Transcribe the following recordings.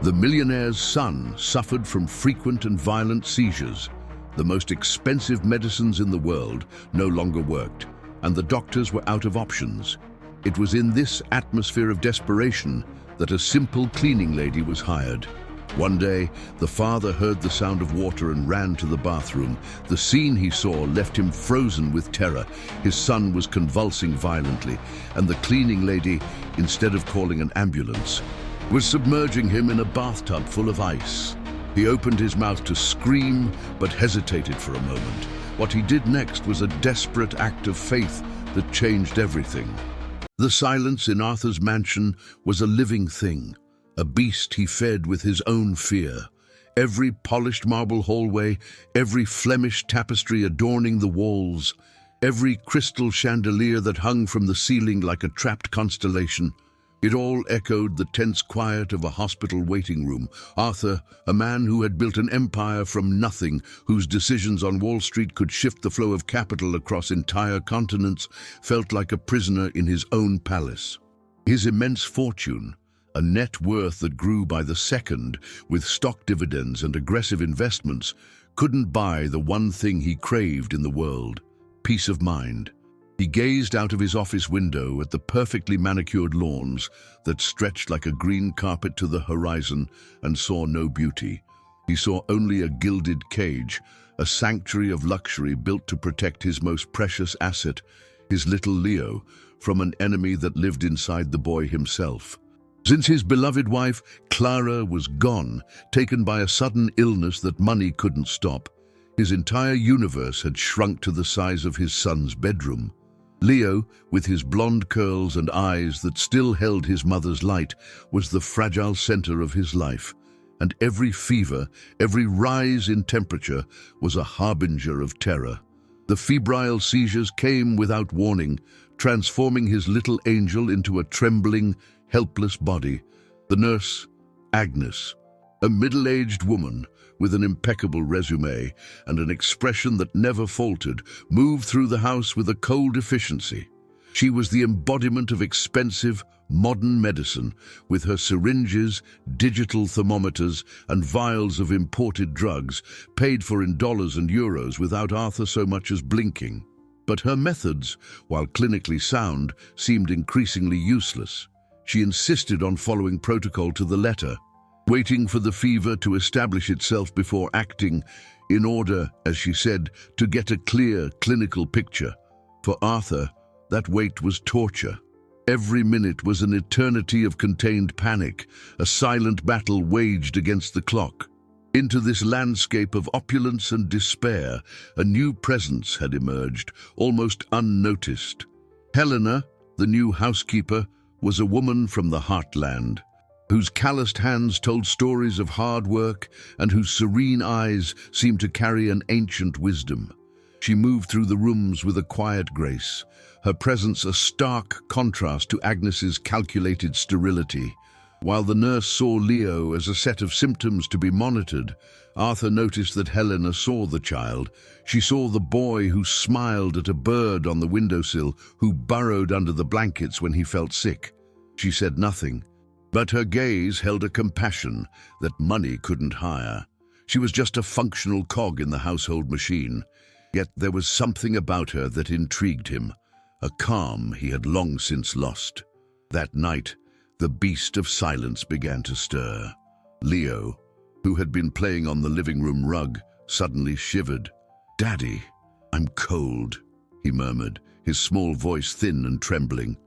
The millionaire's son suffered from frequent and violent seizures. The most expensive medicines in the world no longer worked, and the doctors were out of options. It was in this atmosphere of desperation that a simple cleaning lady was hired. One day, the father heard the sound of water and ran to the bathroom. The scene he saw left him frozen with terror. His son was convulsing violently, and the cleaning lady, instead of calling an ambulance, was submerging him in a bathtub full of ice. He opened his mouth to scream, but hesitated for a moment. What he did next was a desperate act of faith that changed everything. The silence in Arthur's mansion was a living thing, a beast he fed with his own fear. Every polished marble hallway, every Flemish tapestry adorning the walls, every crystal chandelier that hung from the ceiling like a trapped constellation, it all echoed the tense quiet of a hospital waiting room. Arthur, a man who had built an empire from nothing, whose decisions on Wall Street could shift the flow of capital across entire continents, felt like a prisoner in his own palace. His immense fortune, a net worth that grew by the second with stock dividends and aggressive investments, couldn't buy the one thing he craved in the world: peace of mind. He gazed out of his office window at the perfectly manicured lawns that stretched like a green carpet to the horizon and saw no beauty. He saw only a gilded cage, a sanctuary of luxury built to protect his most precious asset, his little Leo, from an enemy that lived inside the boy himself. Since his beloved wife, Clara, was gone, taken by a sudden illness that money couldn't stop, his entire universe had shrunk to the size of his son's bedroom. Leo, with his blonde curls and eyes that still held his mother's light, was the fragile center of his life, and every fever, every rise in temperature was a harbinger of terror. The febrile seizures came without warning, transforming his little angel into a trembling, helpless body. The nurse, Agnes, a middle-aged woman with an impeccable resume and an expression that never faltered, moved through the house with a cold efficiency. She was the embodiment of expensive, modern medicine, with her syringes, digital thermometers, and vials of imported drugs, paid for in dollars and euros without Arthur so much as blinking. But her methods, while clinically sound, seemed increasingly useless. She insisted on following protocol to the letter, waiting for the fever to establish itself before acting, in order, as she said, to get a clear clinical picture. For Arthur, that wait was torture. Every minute was an eternity of contained panic, a silent battle waged against the clock. Into this landscape of opulence and despair, a new presence had emerged, almost unnoticed. Helena, the new housekeeper, was a woman from the heartland, whose calloused hands told stories of hard work and whose serene eyes seemed to carry an ancient wisdom. She moved through the rooms with a quiet grace, her presence a stark contrast to Agnes's calculated sterility. While the nurse saw Leo as a set of symptoms to be monitored, Arthur noticed that Helena saw the child. She saw the boy who smiled at a bird on the windowsill, who burrowed under the blankets when he felt sick. She said nothing, but her gaze held a compassion that money couldn't hire. She was just a functional cog in the household machine, yet there was something about her that intrigued him, a calm he had long since lost. That night, the beast of silence began to stir. Leo, who had been playing on the living room rug, suddenly shivered. "Daddy, I'm cold," he murmured, his small voice thin and trembling.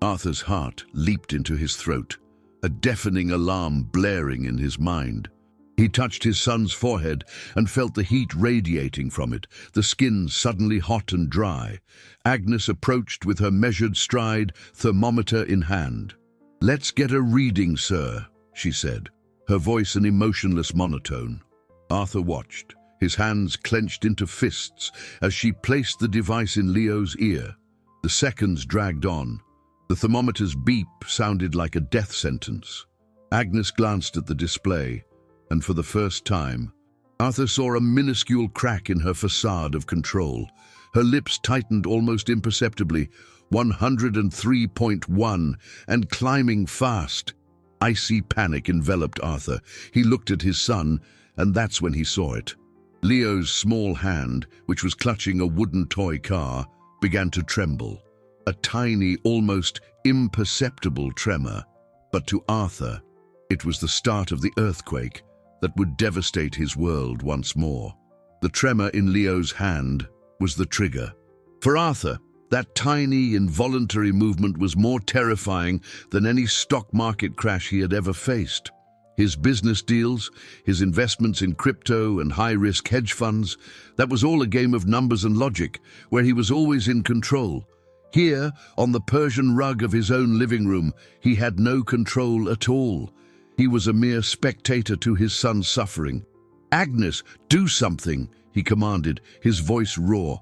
Arthur's heart leaped into his throat, a deafening alarm blaring in his mind. He touched his son's forehead and felt the heat radiating from it, the skin suddenly hot and dry. Agnes approached with her measured stride, thermometer in hand. "Let's get a reading, sir," she said, her voice an emotionless monotone. Arthur watched, his hands clenched into fists as she placed the device in Leo's ear. The seconds dragged on. The thermometer's beep sounded like a death sentence. Agnes glanced at the display, and for the first time, Arthur saw a minuscule crack in her facade of control. Her lips tightened almost imperceptibly, 103.1, and climbing fast. Icy panic enveloped Arthur. He looked at his son, and that's when he saw it. Leo's small hand, which was clutching a wooden toy car, began to tremble. A tiny, almost imperceptible tremor. But to Arthur, it was the start of the earthquake that would devastate his world once more. The tremor in Leo's hand was the trigger. For Arthur, that tiny, involuntary movement was more terrifying than any stock market crash he had ever faced. His business deals, his investments in crypto and high-risk hedge funds, that was all a game of numbers and logic, where he was always in control. Here, on the Persian rug of his own living room, he had no control at all. He was a mere spectator to his son's suffering. "Agnes, do something," he commanded, his voice raw,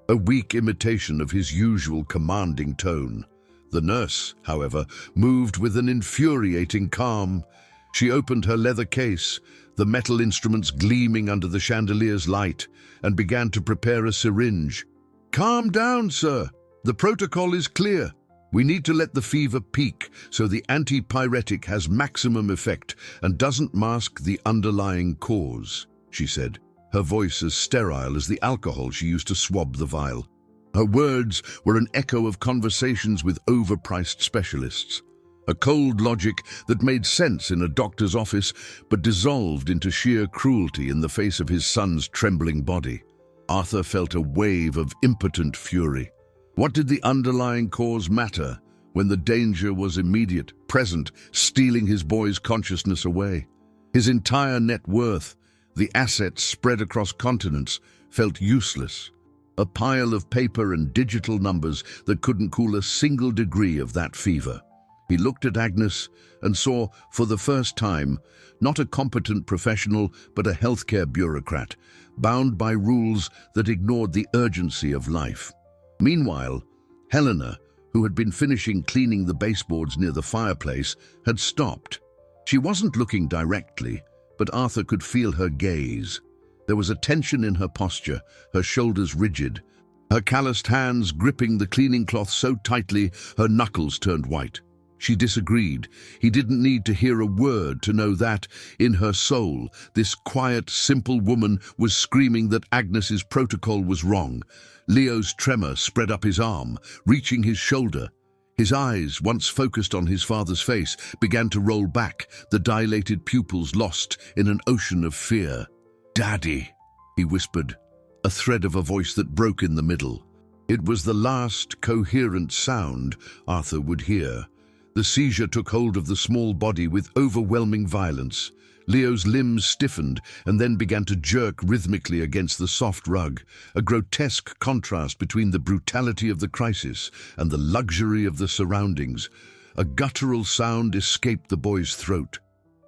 a weak imitation of his usual commanding tone. The nurse, however, moved with an infuriating calm. She opened her leather case, the metal instruments gleaming under the chandelier's light, and began to prepare a syringe. "Calm down, sir. The protocol is clear. We need to let the fever peak so the antipyretic has maximum effect and doesn't mask the underlying cause," she said, her voice as sterile as the alcohol she used to swab the vial. Her words were an echo of conversations with overpriced specialists. A cold logic that made sense in a doctor's office but dissolved into sheer cruelty in the face of his son's trembling body. Arthur felt a wave of impotent fury. What did the underlying cause matter when the danger was immediate, present, stealing his boy's consciousness away? His entire net worth, the assets spread across continents, felt useless. A pile of paper and digital numbers that couldn't cool a single degree of that fever. He looked at Agnes and saw, for the first time, not a competent professional but a healthcare bureaucrat, bound by rules that ignored the urgency of life. Meanwhile, Helena, who had been finishing cleaning the baseboards near the fireplace, had stopped. She wasn't looking directly, but Arthur could feel her gaze. There was a tension in her posture, her shoulders rigid, her calloused hands gripping the cleaning cloth so tightly her knuckles turned white. She disagreed. He didn't need to hear a word to know that, in her soul, this quiet, simple woman was screaming that Agnes's protocol was wrong. Leo's tremor spread up his arm, reaching his shoulder. His eyes, once focused on his father's face, began to roll back, the dilated pupils lost in an ocean of fear. "Daddy," he whispered, a thread of a voice that broke in the middle. It was the last coherent sound Arthur would hear. The seizure took hold of the small body with overwhelming violence. Leo's limbs stiffened and then began to jerk rhythmically against the soft rug, a grotesque contrast between the brutality of the crisis and the luxury of the surroundings. A guttural sound escaped the boy's throat.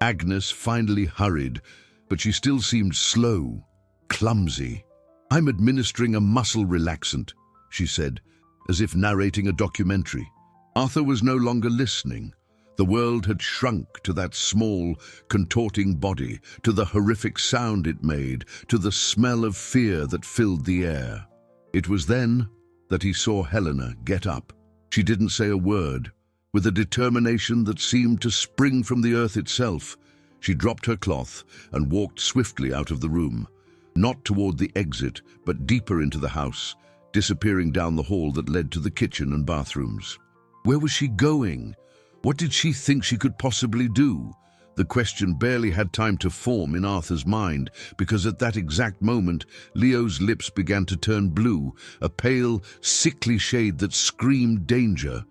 Agnes finally hurried, but she still seemed slow, clumsy. "I'm administering a muscle relaxant," she said, as if narrating a documentary. Arthur was no longer listening. The world had shrunk to that small, contorting body, to the horrific sound it made, to the smell of fear that filled the air. It was then that he saw Helena get up. She didn't say a word. With a determination that seemed to spring from the earth itself, she dropped her cloth and walked swiftly out of the room, not toward the exit, but deeper into the house, disappearing down the hall that led to the kitchen and bathrooms. Where was she going? What did she think she could possibly do? The question barely had time to form in Arthur's mind, because at that exact moment, Leo's lips began to turn blue, a pale, sickly shade that screamed danger.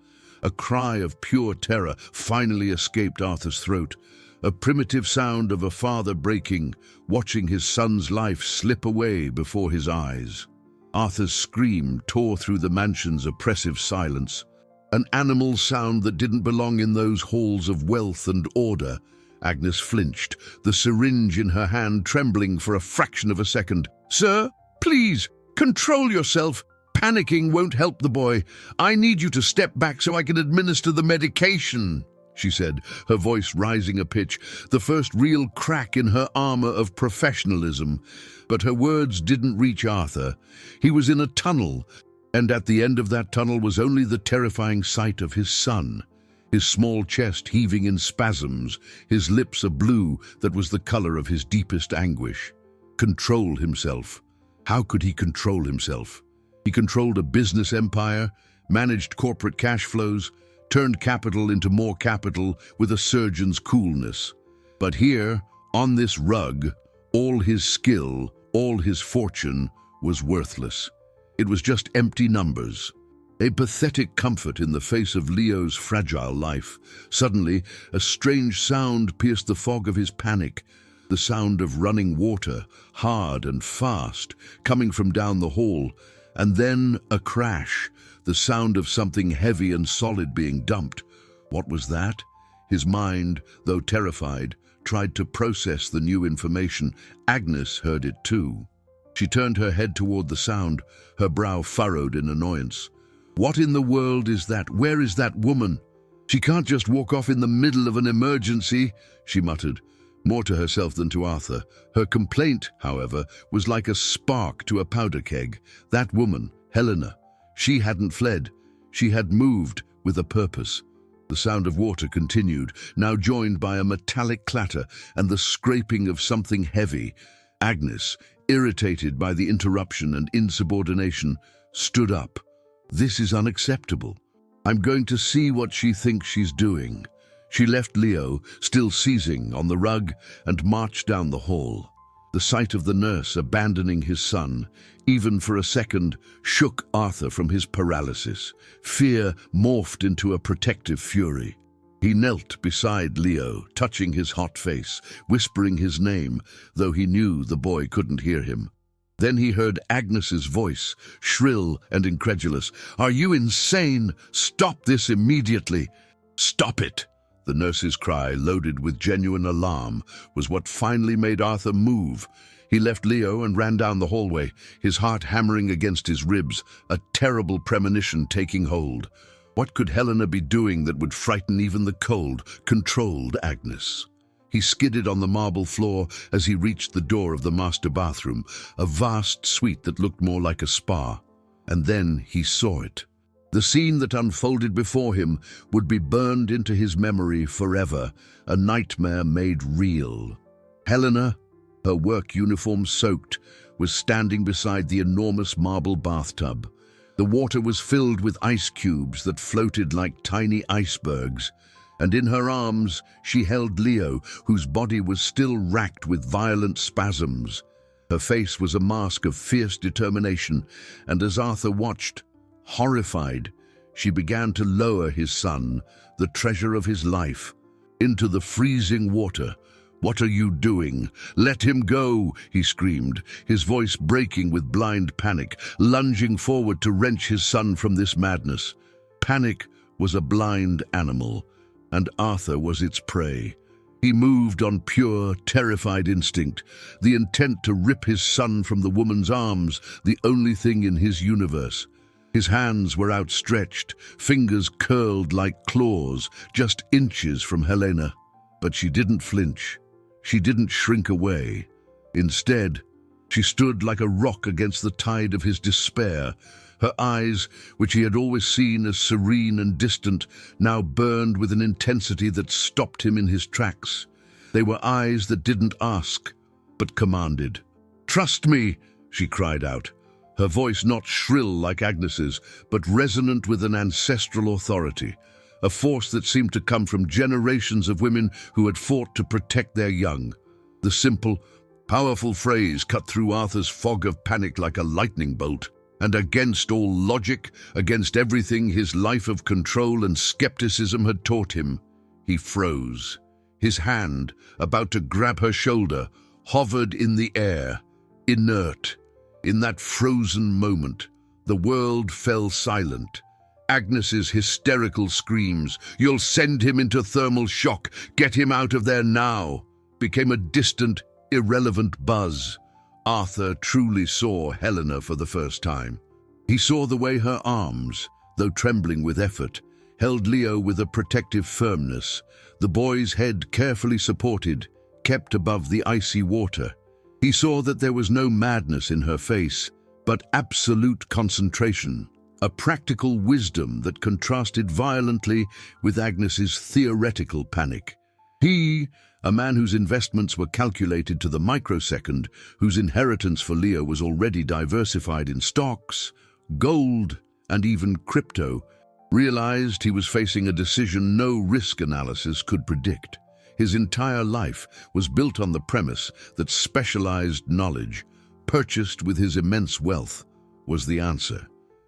A cry of pure terror finally escaped Arthur's throat, a primitive sound of a father breaking, watching his son's life slip away before his eyes. Arthur's scream tore through the mansion's oppressive silence. An animal sound that didn't belong in those halls of wealth and order. Agnes flinched, the syringe in her hand trembling for a fraction of a second. "Sir, please, control yourself. Panicking won't help the boy. I need you to step back so I can administer the medication," she said, her voice rising a pitch, the first real crack in her armor of professionalism. But her words didn't reach Arthur. He was in a tunnel, and at the end of that tunnel was only the terrifying sight of his son. his small chest heaving in spasms, his lips a blue that was the color of his deepest anguish. Control himself. How could he control himself? He controlled a business empire, managed corporate cash flows, turned capital into more capital with a surgeon's coolness. But here, on this rug, all his skill, all his fortune was worthless. It was just empty numbers. A pathetic comfort in the face of Leo's fragile life. Suddenly, a strange sound pierced the fog of his panic. The sound of running water, hard and fast, coming from down the hall. And then a crash, the sound of something heavy and solid being dumped. What was that? His mind, though terrified, tried to process the new information. Agnes heard it too. She turned her head toward the sound, her brow furrowed in annoyance. What in the world is that? Where is that woman? She can't just walk off in the middle of an emergency, she muttered, more to herself than to Arthur. Her complaint, however, was like a spark to a powder keg. That woman, Helena, she hadn't fled. She had moved with a purpose. The sound of water continued, now joined by a metallic clatter and the scraping of something heavy. Agnes, irritated by the interruption and insubordination, stood up. This is unacceptable. I'm going to see what she thinks she's doing. She left Leo, still seizing, on the rug and marched down the hall. The sight of the nurse abandoning his son, even for a second, shook Arthur from his paralysis. Fear morphed into a protective fury. He knelt beside Leo, touching his hot face, whispering his name, though he knew the boy couldn't hear him. Then he heard Agnes's voice, shrill and incredulous. "Are you insane? Stop this immediately!" "Stop it!" The nurse's cry, loaded with genuine alarm, was what finally made Arthur move. He left Leo and ran down the hallway, his heart hammering against his ribs, a terrible premonition taking hold. What could Helena be doing that would frighten even the cold, controlled Agnes? He skidded on the marble floor as he reached the door of the master bathroom, a vast suite that looked more like a spa. And then he saw it. The scene that unfolded before him would be burned into his memory forever, a nightmare made real. Helena, her work uniform soaked, was standing beside the enormous marble bathtub. The water was filled with ice cubes that floated like tiny icebergs, and in her arms she held Leo, whose body was still racked with violent spasms. Her face was a mask of fierce determination, and as Arthur watched, horrified, she began to lower his son, the treasure of his life, into the freezing water. "What are you doing? Let him go!" he screamed, his voice breaking with blind panic, lunging forward to wrench his son from this madness. Panic was a blind animal, and Arthur was its prey. He moved on pure, terrified instinct, the intent to rip his son from the woman's arms, the only thing in his universe. His hands were outstretched, fingers curled like claws, just inches from Helena. But she didn't flinch. She didn't shrink away. Instead, she stood like a rock against the tide of his despair. Her eyes, which he had always seen as serene and distant, now burned with an intensity that stopped him in his tracks. They were eyes that didn't ask, but commanded. "Trust me," she cried out, her voice not shrill like Agnes's, but resonant with an ancestral authority, a force that seemed to come from generations of women who had fought to protect their young. The simple, powerful phrase cut through Arthur's fog of panic like a lightning bolt. And against all logic, against everything his life of control and skepticism had taught him, he froze. His hand, about to grab her shoulder, hovered in the air, inert. In that frozen moment, the world fell silent. Agnes's hysterical screams, "You'll send him into thermal shock, get him out of there now," became a distant, irrelevant buzz. Arthur truly saw Helena for the first time. He saw the way her arms, though trembling with effort, held Leo with a protective firmness, the boy's head carefully supported, kept above the icy water. He saw that there was no madness in her face, but absolute concentration. a practical wisdom that contrasted violently with Agnes's theoretical panic. He, a man whose investments were calculated to the microsecond, whose inheritance for Leo was already diversified in stocks, gold, and even crypto, realized he was facing a decision no risk analysis could predict. His entire life was built on the premise that specialized knowledge, purchased with his immense wealth, was the answer.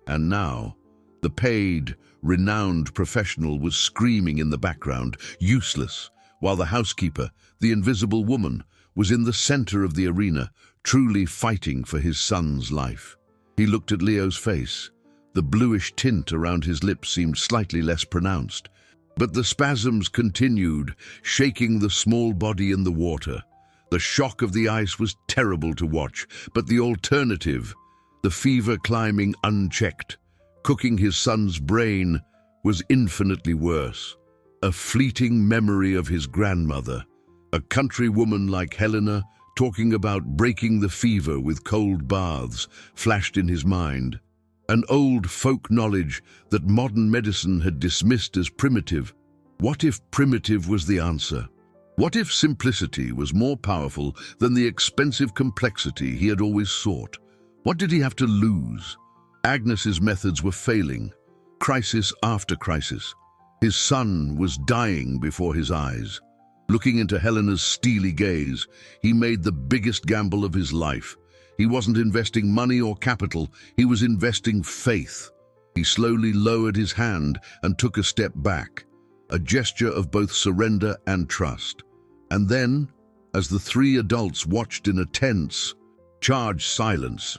And now, the paid, renowned professional was screaming in the background, useless, while the housekeeper, the invisible woman, was in the center of the arena, truly fighting for his son's life. He looked at Leo's face. The bluish tint around his lips seemed slightly less pronounced, but the spasms continued, shaking the small body in the water. The shock of the ice was terrible to watch, but the alternative, the fever climbing unchecked, cooking his son's brain, was infinitely worse. A fleeting memory of his grandmother, a countrywoman like Helena, talking about breaking the fever with cold baths, flashed in his mind. An old folk knowledge that modern medicine had dismissed as primitive. What if primitive was the answer? What if simplicity was more powerful than the expensive complexity he had always sought? What did he have to lose? Agnes's methods were failing, crisis after crisis. His son was dying before his eyes. Looking into Helena's steely gaze, he made the biggest gamble of his life. He wasn't investing money or capital, he was investing faith. He slowly lowered his hand and took a step back, a gesture of both surrender and trust. And then, as the three adults watched in a tense, charged silence,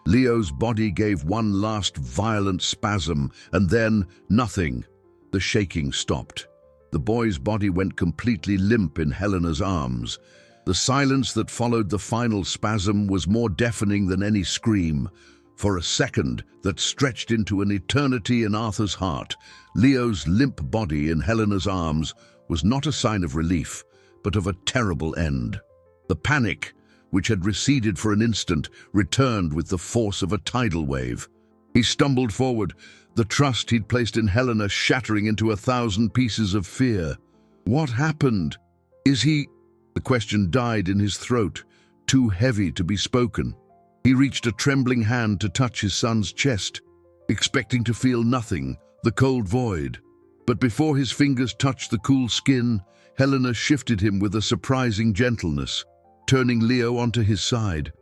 Leo's body gave one last violent spasm, and then nothing. The shaking stopped. The boy's body went completely limp in Helena's arms. The silence that followed the final spasm was more deafening than any scream. For a second that stretched into an eternity in Arthur's heart, Leo's limp body in Helena's arms was not a sign of relief, but of a terrible end. The panic, which had receded for an instant, returned with the force of a tidal wave. He stumbled forward, the trust he'd placed in Helena shattering into 1,000 pieces of fear. What happened? Is he... The question died in his throat, too heavy to be spoken. He reached a trembling hand to touch his son's chest, expecting to feel nothing, the cold void. But before his fingers touched the cool skin, Helena shifted him with a surprising gentleness, turning Leo onto his side.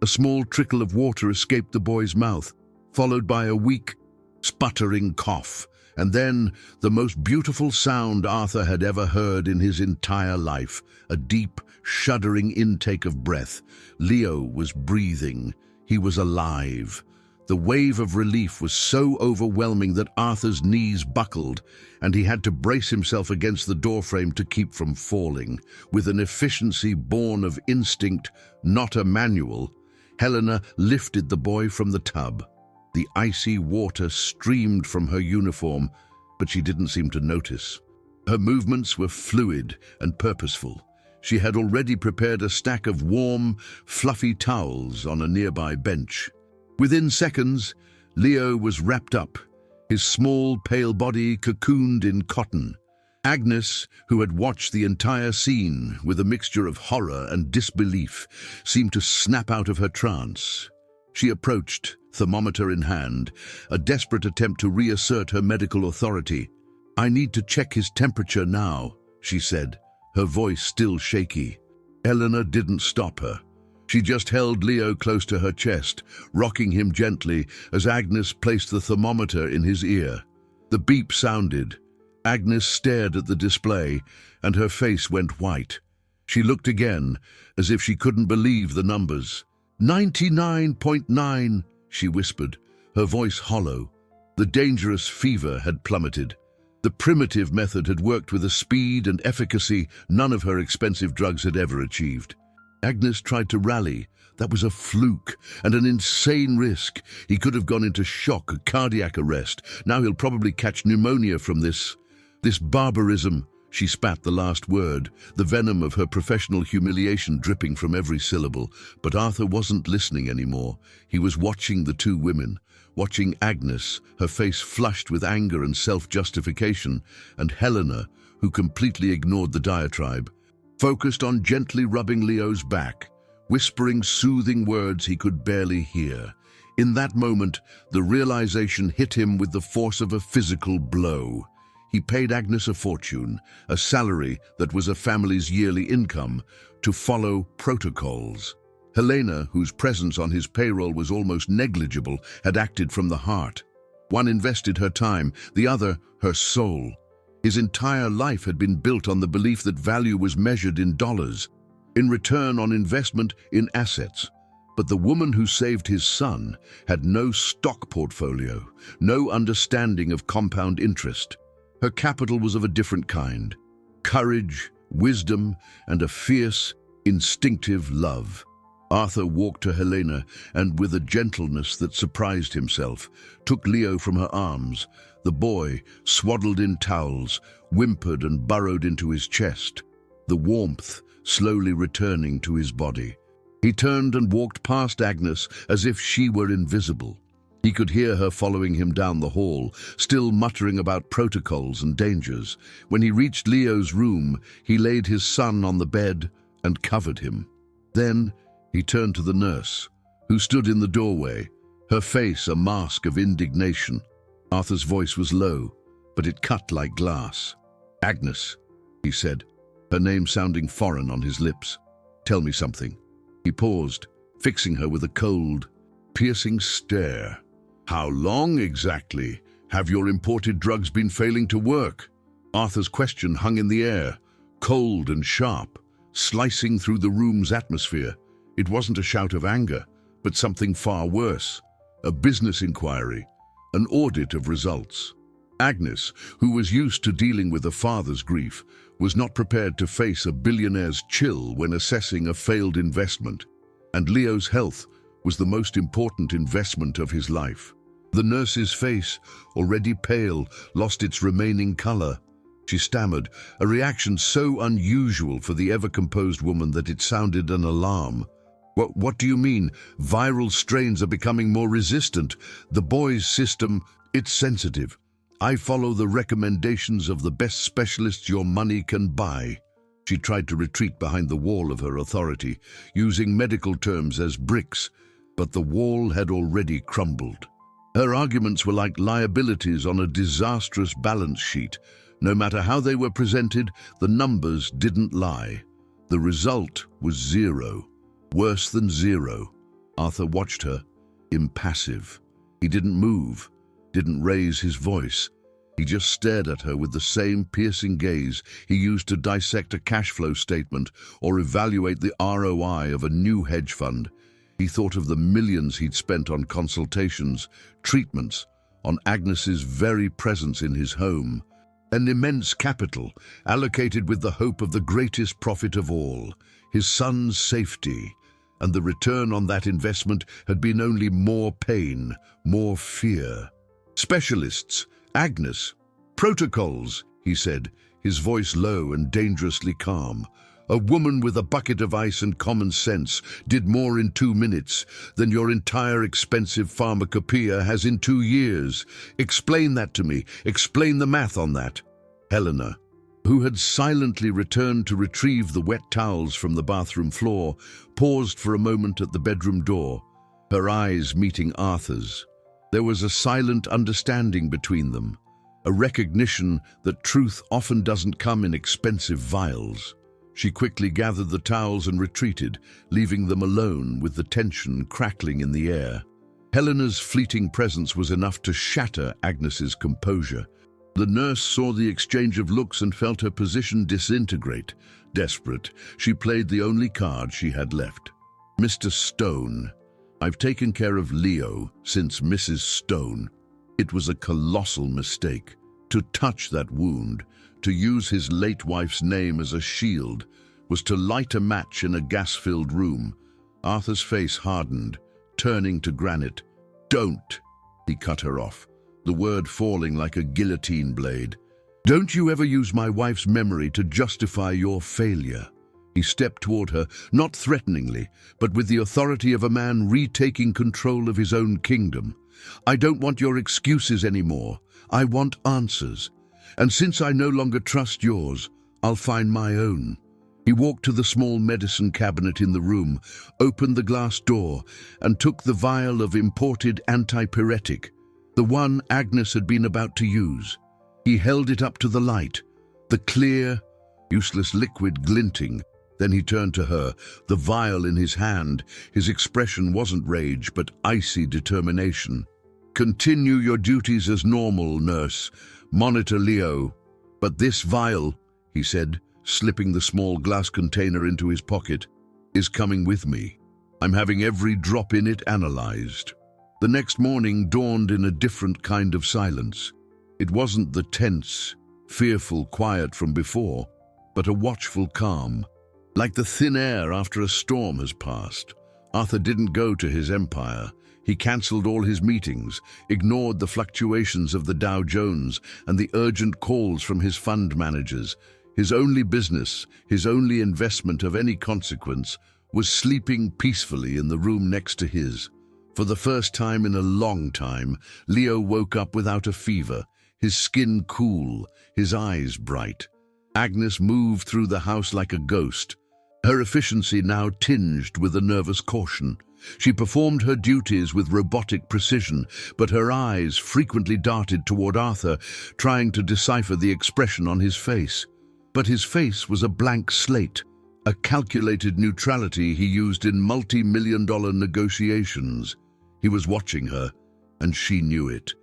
A small trickle of water escaped the boy's mouth, followed by a weak, sputtering cough, and then the most beautiful sound Arthur had ever heard in his entire life, a deep, shuddering intake of breath. Leo was breathing. He was alive. The wave of relief was so overwhelming that Arthur's knees buckled, and he had to brace himself against the doorframe to keep from falling. With an efficiency born of instinct, not a manual, Helena lifted the boy from the tub. The icy water streamed from her uniform, but she didn't seem to notice. Her movements were fluid and purposeful. She had already prepared a stack of warm, fluffy towels on a nearby bench. Within seconds, Leo was wrapped up, his small, pale body cocooned in cotton. Agnes, who had watched the entire scene with a mixture of horror and disbelief, seemed to snap out of her trance. She approached, thermometer in hand, a desperate attempt to reassert her medical authority. "I need to check his temperature now," she said, her voice still shaky. Helena didn't stop her. She just held Leo close to her chest, rocking him gently as Agnes placed the thermometer in his ear. The beep sounded. Agnes stared at the display, and her face went white. She looked again, as if she couldn't believe the numbers. 99.9, she whispered, her voice hollow. The dangerous fever had plummeted. The primitive method had worked with a speed and efficacy none of her expensive drugs had ever achieved. Agnes tried to rally. That was a fluke and an insane risk. He could have gone into shock, cardiac arrest. Now he'll probably catch pneumonia from this barbarism. She spat the last word, the venom of her professional humiliation dripping from every syllable. But Arthur wasn't listening anymore. He was watching the two women, watching Agnes, her face flushed with anger and self-justification, and Helena, who completely ignored the diatribe, focused on gently rubbing Leo's back, whispering soothing words he could barely hear. In that moment, the realization hit him with the force of a physical blow. He paid Agnes a fortune, a salary that was a family's yearly income, to follow protocols. Helena, whose presence on his payroll was almost negligible, had acted from the heart. One invested her time, the other her soul. His entire life had been built on the belief that value was measured in dollars, in return on investment in assets. But the woman who saved his son had no stock portfolio, no understanding of compound interest. Her capital was of a different kind: courage, wisdom, and a fierce, instinctive love. Arthur walked to Helena and, with a gentleness that surprised himself, took Leo from her arms. The boy, swaddled in towels, whimpered and burrowed into his chest, the warmth slowly returning to his body. He turned and walked past Agnes as if she were invisible. He could hear her following him down the hall, still muttering about protocols and dangers. When he reached Leo's room, he laid his son on the bed and covered him. Then he turned to the nurse, who stood in the doorway, her face a mask of indignation. Arthur's voice was low, but it cut like glass. "Agnes," he said, her name sounding foreign on his lips. "Tell me something." He paused, fixing her with a cold, piercing stare. "How long exactly have your imported drugs been failing to work?" Arthur's question hung in the air, cold and sharp, slicing through the room's atmosphere. It wasn't a shout of anger, but something far worse: a business inquiry, an audit of results. Agnes, who was used to dealing with a father's grief, was not prepared to face a billionaire's chill when assessing a failed investment. And Leo's health was the most important investment of his life. The nurse's face, already pale, lost its remaining color. She stammered, a reaction so unusual for the ever-composed woman that it sounded an alarm. What do you mean? Viral strains are becoming more resistant. The boy's system, it's sensitive. I follow the recommendations of the best specialists your money can buy." She tried to retreat behind the wall of her authority, using medical terms as bricks, but the wall had already crumbled. Her arguments were like liabilities on a disastrous balance sheet. No matter how they were presented, the numbers didn't lie. The result was zero. Worse than zero. Arthur watched her, impassive. He didn't move, didn't raise his voice. He just stared at her with the same piercing gaze he used to dissect a cash flow statement or evaluate the ROI of a new hedge fund. He thought of the millions he'd spent on consultations, treatments, on Agnes's very presence in his home. An immense capital, allocated with the hope of the greatest profit of all, his son's safety. And the return on that investment had been only more pain, more fear. "Specialists, Agnes, protocols," he said, his voice low and dangerously calm. "A woman with a bucket of ice and common sense did more in 2 minutes than your entire expensive pharmacopoeia has in 2 years. Explain that to me. Explain the math on that." Helena, who had silently returned to retrieve the wet towels from the bathroom floor, paused for a moment at the bedroom door, her eyes meeting Arthur's. There was a silent understanding between them, a recognition that truth often doesn't come in expensive vials. She quickly gathered the towels and retreated, leaving them alone with the tension crackling in the air. Helena's fleeting presence was enough to shatter Agnes's composure. The nurse saw the exchange of looks and felt her position disintegrate. Desperate, she played the only card she had left. "Mr. Stone, I've taken care of Leo since Mrs. Stone. It was a colossal mistake. To touch that wound, to use his late wife's name as a shield, was to light a match in a gas-filled room." Arthur's face hardened, turning to granite. "Don't," he cut her off, the word falling like a guillotine blade. Don't you ever use my wife's memory to justify your failure." He stepped toward her, not threateningly, but with the authority of a man retaking control of his own kingdom. "I don't want your excuses anymore. I want answers. And since I no longer trust yours, I'll find my own." He walked to the small medicine cabinet in the room, opened the glass door, and took the vial of imported antipyretic, the one Agnes had been about to use. He held it up to the light, the clear, useless liquid glinting. Then he turned to her, the vial in his hand. His expression wasn't rage, but icy determination. "Continue your duties as normal, nurse. Monitor Leo. But this vial," he said, slipping the small glass container into his pocket, "is coming with me. I'm having every drop in it analyzed." The next morning dawned in a different kind of silence. It wasn't the tense, fearful quiet from before, but a watchful calm, like the thin air after a storm has passed. Arthur didn't go to his empire. He cancelled all his meetings, ignored the fluctuations of the Dow Jones and the urgent calls from his fund managers. His only business, his only investment of any consequence, was sleeping peacefully in the room next to his. For the first time in a long time, Leo woke up without a fever, his skin cool, his eyes bright. Agnes moved through the house like a ghost, her efficiency now tinged with a nervous caution. She performed her duties with robotic precision, but her eyes frequently darted toward Arthur, trying to decipher the expression on his face. But his face was a blank slate, a calculated neutrality he used in multi-million-dollar negotiations. He was watching her, and she knew it.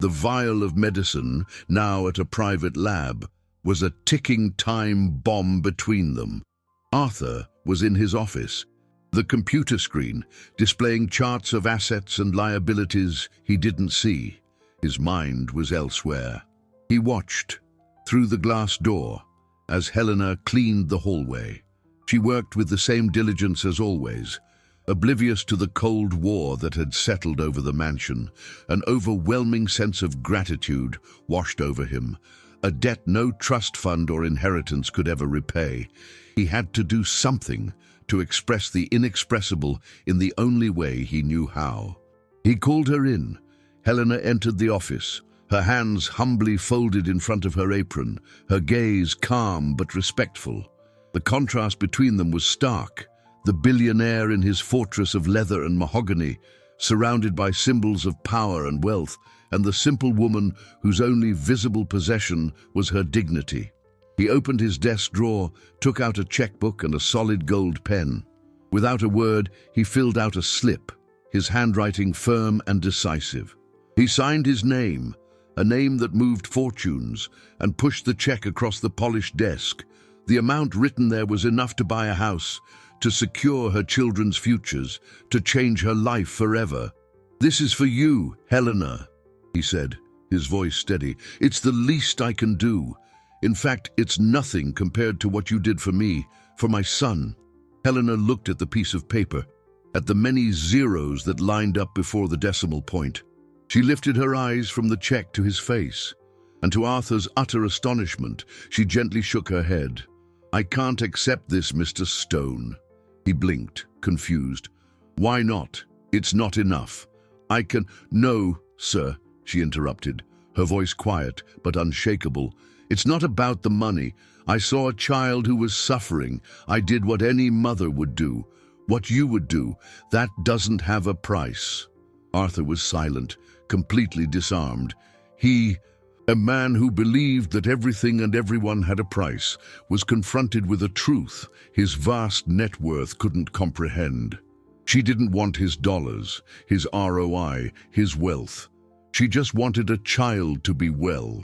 The vial of medicine, now at a private lab, was a ticking time bomb between them. Arthur was in his office, the computer screen displaying charts of assets and liabilities he didn't see. His mind was elsewhere. He watched, through the glass door, as Helena cleaned the hallway. She worked with the same diligence as always, oblivious to the Cold War that had settled over the mansion. An overwhelming sense of gratitude washed over him, a debt no trust fund or inheritance could ever repay. He had to do something to express the inexpressible in the only way he knew how. He called her in. Helena entered the office, her hands humbly folded in front of her apron, her gaze calm but respectful. The contrast between them was stark. The billionaire in his fortress of leather and mahogany, surrounded by symbols of power and wealth, and the simple woman whose only visible possession was her dignity. He opened his desk drawer, took out a checkbook and a solid gold pen. Without a word, he filled out a slip, his handwriting firm and decisive. He signed his name, a name that moved fortunes, and pushed the check across the polished desk. The amount written there was enough to buy a house, to secure her children's futures, to change her life forever. "This is for you, Helena," he said, his voice steady. "It's the least I can do. In fact, it's nothing compared to what you did for me, for my son." Helena looked at the piece of paper, at the many zeros that lined up before the decimal point. She lifted her eyes from the check to his face, and to Arthur's utter astonishment, she gently shook her head. "I can't accept this, Mr. Stone." He blinked, confused. "Why not? It's not enough. I can—" "No, sir," she interrupted, her voice quiet but unshakable. "It's not about the money. I saw a child who was suffering. I did what any mother would do, what you would do. That doesn't have a price." Arthur was silent, completely disarmed. He, a man who believed that everything and everyone had a price, was confronted with a truth his vast net worth couldn't comprehend. She didn't want his dollars, his ROI, his wealth. She just wanted a child to be well.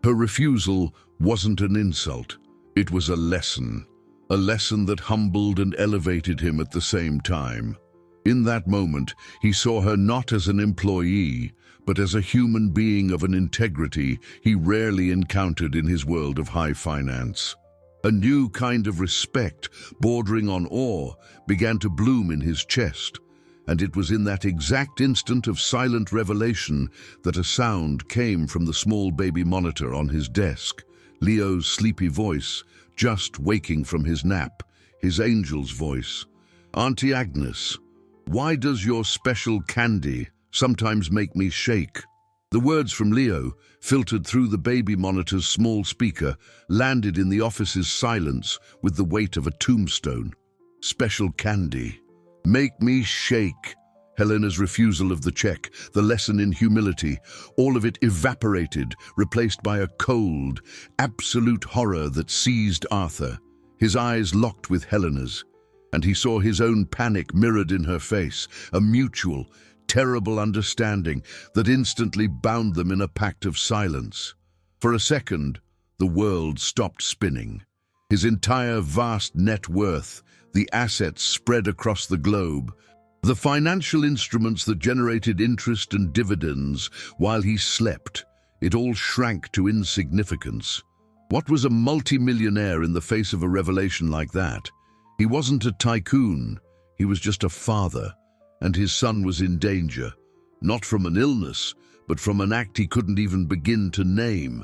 Her refusal wasn't an insult. It was a lesson that humbled and elevated him at the same time. In that moment, he saw her not as an employee, but as a human being of an integrity he rarely encountered in his world of high finance. A new kind of respect, bordering on awe, began to bloom in his chest, and it was in that exact instant of silent revelation that a sound came from the small baby monitor on his desk. Leo's sleepy voice, just waking from his nap, his angel's voice. "Auntie Agnes, why does your special candy sometimes make me shake?" The words from Leo, filtered through the baby monitor's small speaker, landed in the office's silence with the weight of a tombstone. Special candy. Make me shake. Helena's refusal of the check, the lesson in humility, all of it evaporated, replaced by a cold, absolute horror that seized Arthur. His eyes locked with Helena's, and he saw his own panic mirrored in her face, a mutual, terrible understanding that instantly bound them in a pact of silence. For a second, the world stopped spinning. His entire vast net worth, the assets spread across the globe, the financial instruments that generated interest and dividends while he slept, it all shrank to insignificance. What was a multi-millionaire in the face of a revelation like that? He wasn't a tycoon, he was just a father, and his son was in danger, not from an illness, but from an act he couldn't even begin to name.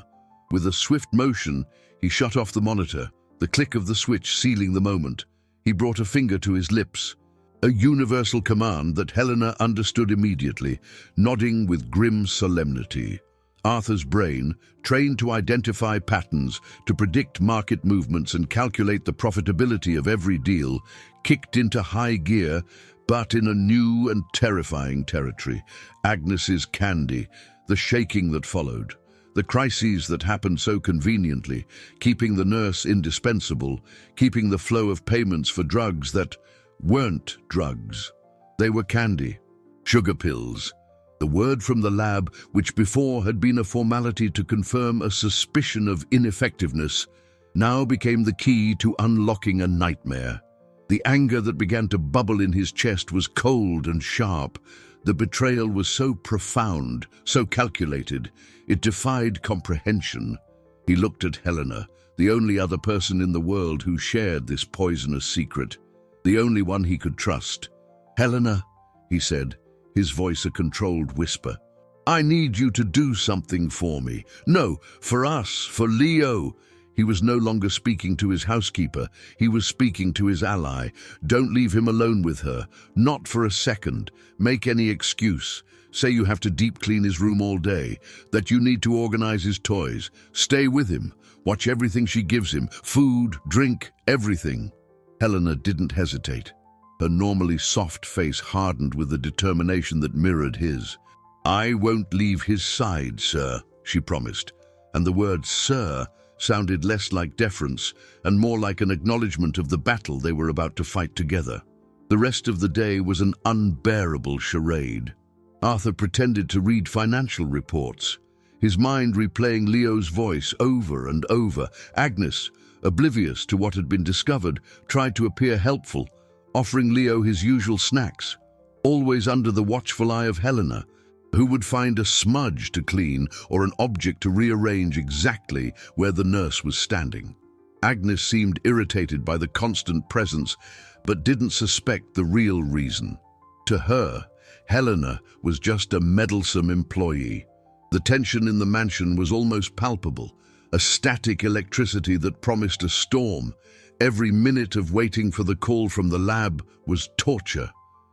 With a swift motion, he shut off the monitor, the click of the switch sealing the moment. He brought a finger to his lips, a universal command that Helena understood immediately, nodding with grim solemnity. Arthur's brain, trained to identify patterns, to predict market movements and calculate the profitability of every deal, kicked into high gear, but in a new and terrifying territory. Agnes's candy, the shaking that followed, the crises that happened so conveniently, keeping the nurse indispensable, keeping the flow of payments for drugs that weren't drugs. They were candy, sugar pills. The word from the lab, which before had been a formality to confirm a suspicion of ineffectiveness, now became the key to unlocking a nightmare. The anger that began to bubble in his chest was cold and sharp. The betrayal was so profound, so calculated, it defied comprehension. He looked at Helena, the only other person in the world who shared this poisonous secret, the only one he could trust. "Helena," he said, his voice a controlled whisper, "I need you to do something for me. No, for us, for Leo." He was no longer speaking to his housekeeper, he was speaking to his ally. "Don't leave him alone with her, not for a second. Make any excuse. Say you have to deep clean his room all day, that you need to organize his toys. Stay with him, watch everything she gives him, food, drink, everything." Helena didn't hesitate. Her normally soft face hardened with a determination that mirrored his. "I won't leave his side, sir," she promised, and the word "sir" sounded less like deference and more like an acknowledgement of the battle they were about to fight together. The rest of the day was an unbearable charade. Arthur pretended to read financial reports, his mind replaying Leo's voice over and over. Agnes, oblivious to what had been discovered, tried to appear helpful, offering Leo his usual snacks, always under the watchful eye of Helena, who would find a smudge to clean or an object to rearrange exactly where the nurse was standing. Agnes seemed irritated by the constant presence, but didn't suspect the real reason. To her, Helena was just a meddlesome employee. The tension in the mansion was almost palpable, a static electricity that promised a storm. Every minute of waiting for the call from the lab was torture.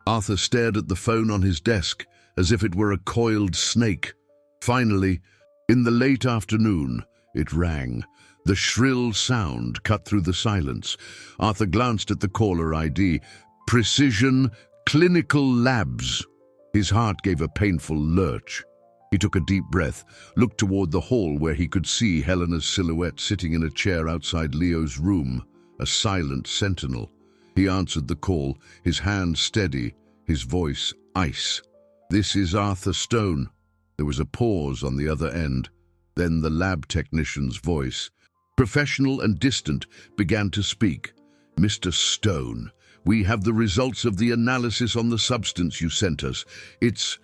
Arthur stared at the phone on his desk, as if it were a coiled snake. Finally, in the late afternoon, it rang. The shrill sound cut through the silence. Arthur glanced at the caller ID. Precision Clinical Labs. His heart gave a painful lurch. He took a deep breath, looked toward the hall where he could see Helena's silhouette sitting in a chair outside Leo's room, a silent sentinel. He answered the call, his hand steady, his voice ice. "This is Arthur Stone." There was a pause on the other end. Then the lab technician's voice, professional and distant, began to speak. "Mr. Stone, we have the results of the analysis on the substance you sent us. It's,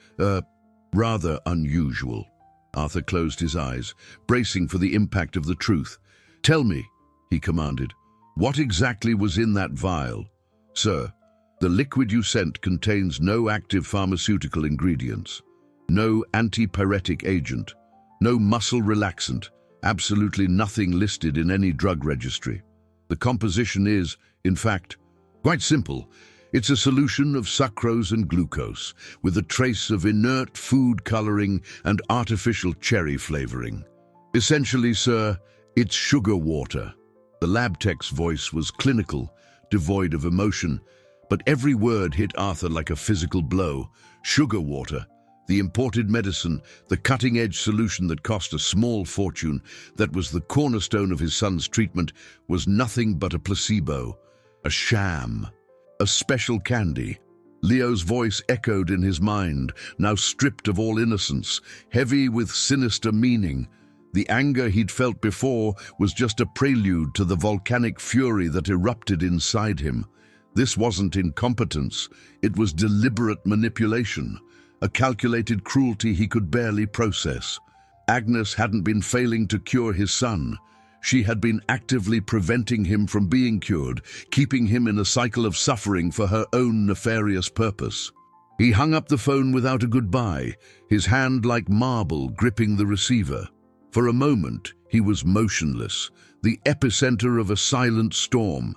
rather unusual." Arthur closed his eyes, bracing for the impact of the truth. "Tell me," he commanded, "what exactly was in that vial?" "Sir, the liquid you sent contains no active pharmaceutical ingredients, no antipyretic agent, no muscle relaxant, Absolutely nothing listed in any drug registry. The composition is, in fact, quite simple. It's a solution of sucrose and glucose, with a trace of inert food coloring and artificial cherry flavoring. Essentially, sir, it's sugar water. The lab tech's voice was clinical, devoid of emotion, but every word hit Arthur like a physical blow. Sugar water, the imported medicine, the cutting-edge solution that cost a small fortune, that was the cornerstone of his son's treatment, was nothing but a placebo, a sham. A special candy. Leo's voice echoed in his mind, now stripped of all innocence, heavy with sinister meaning. The anger he'd felt before was just a prelude to the volcanic fury that erupted inside him. This wasn't incompetence, it was deliberate manipulation, a calculated cruelty he could barely process. Agnes hadn't been failing to cure his son. She had been actively preventing him from being cured, keeping him in a cycle of suffering for her own nefarious purpose. He hung up the phone without a goodbye, his hand like marble gripping the receiver. For a moment, he was motionless, the epicenter of a silent storm.